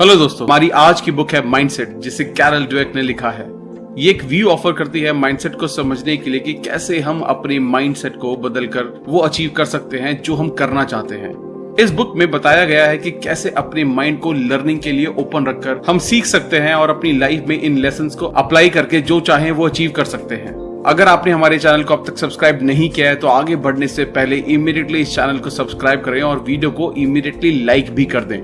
Hello दोस्तों, हमारी आज की बुक है माइंडसेट, जिसे कैरल ड्वेक ने लिखा है। ये एक व्यू ऑफर करती है माइंडसेट को समझने के लिए कि कैसे हम अपने माइंडसेट को बदलकर वो अचीव कर सकते हैं जो हम करना चाहते हैं। इस बुक में बताया गया है कि कैसे अपने माइंड को लर्निंग के लिए ओपन रखकर हम सीख सकते हैं और अपनी लाइफ में इन लेसन्स को अप्लाई करके जो चाहें वो अचीव कर सकते हैं। अगर आपने हमारे चैनल को अब तक सब्सक्राइब नहीं किया है तो आगे बढ़ने से पहले इमीडिएटली इस चैनल को सब्सक्राइब करें और वीडियो को इमीडिएटली लाइक भी कर दें।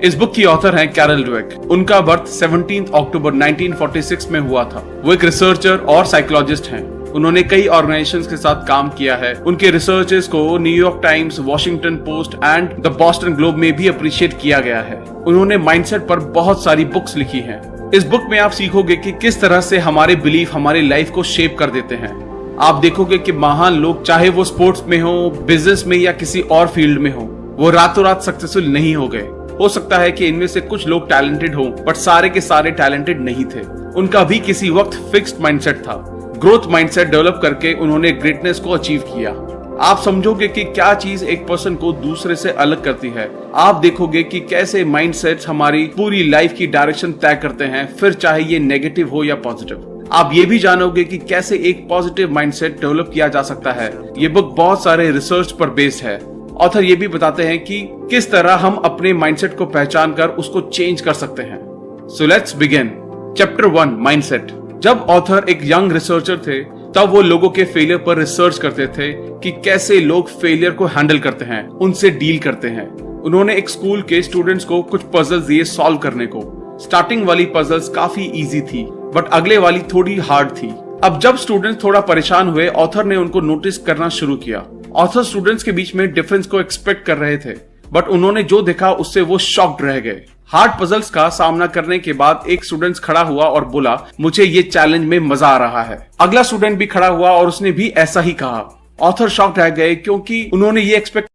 इस बुक की ऑथर हैं कैरल ड्वेक। उनका बर्थ 17 अक्टूबर 1946 में हुआ था। वो एक रिसर्चर और साइकोलॉजिस्ट हैं। उन्होंने कई ऑर्गेनाइजेशंस के साथ काम किया है। उनके रिसर्चेस को New York times, Washington post and the Boston globe में भी अप्रिशिएट किया गया है। उन्होंने माइंडसेट पर बहुत सारी बुक्स लिखी हैं। इस बुक में आप सीखोगे कि किस तरह से हमारे बिलीफ हमारी लाइफ को शेप कर देते हैं। आप देखोगे कि महान लोग, चाहे वो स्पोर्ट्स में हो, बिजनेस में या किसी और फील्ड में हो, वो रातों रात सक्सेसफुल नहीं हो गए। हो सकता है कि इनमें से कुछ लोग टैलेंटेड हों, बट सारे के सारे टैलेंटेड नहीं थे। उनका भी किसी वक्त फिक्स्ड माइंडसेट था। ग्रोथ माइंडसेट डेवलप करके उन्होंने ग्रेटनेस को अचीव किया। आप समझोगे कि क्या चीज एक पर्सन को दूसरे से अलग करती है। आप देखोगे कि कैसे माइंडसेट्स हमारी पूरी लाइफ की डायरेक्शन तय करते हैं, फिर चाहे ये नेगेटिव हो या पॉजिटिव। आप ये भी जानोगे कि कैसे एक पॉजिटिव माइंडसेट डेवलप किया जा सकता है। ये बुक बहुत सारे रिसर्च पर बेस्ड है। ऑथर ये भी बताते हैं कि किस तरह हम अपने माइंडसेट को पहचान कर उसको चेंज कर सकते हैं। So let's begin. Chapter 1, mindset. जब ऑथर एक यंग रिसर्चर थे तब वो लोगों के फेलियर पर रिसर्च करते थे कि कैसे लोग फेलियर को हैंडल करते हैं, उनसे डील करते हैं। उन्होंने एक स्कूल के स्टूडेंट्स को कुछ पजल्स दिए सॉल्व करने को। स्टार्टिंग वाली पजल्स काफी इजी थी, बट अगले वाली थोड़ी हार्ड थी। अब जब स्टूडेंट्स थोड़ा परेशान हुए, ऑथर ने उनको नोटिस करना शुरू किया। ऑथर स्टूडेंट्स के बीच में डिफरेंस को एक्सपेक्ट कर रहे थे, बट उन्होंने जो देखा उससे वो शॉक्ड रह गए। हार्ड पजल्स का सामना करने के बाद एक स्टूडेंट खड़ा हुआ और बोला, मुझे ये चैलेंज में मजा आ रहा है। अगला स्टूडेंट भी खड़ा हुआ और उसने भी ऐसा ही कहा। ऑथर शॉक्ड रह गए क्योंकि उन्होंने ये एक्सपेक्ट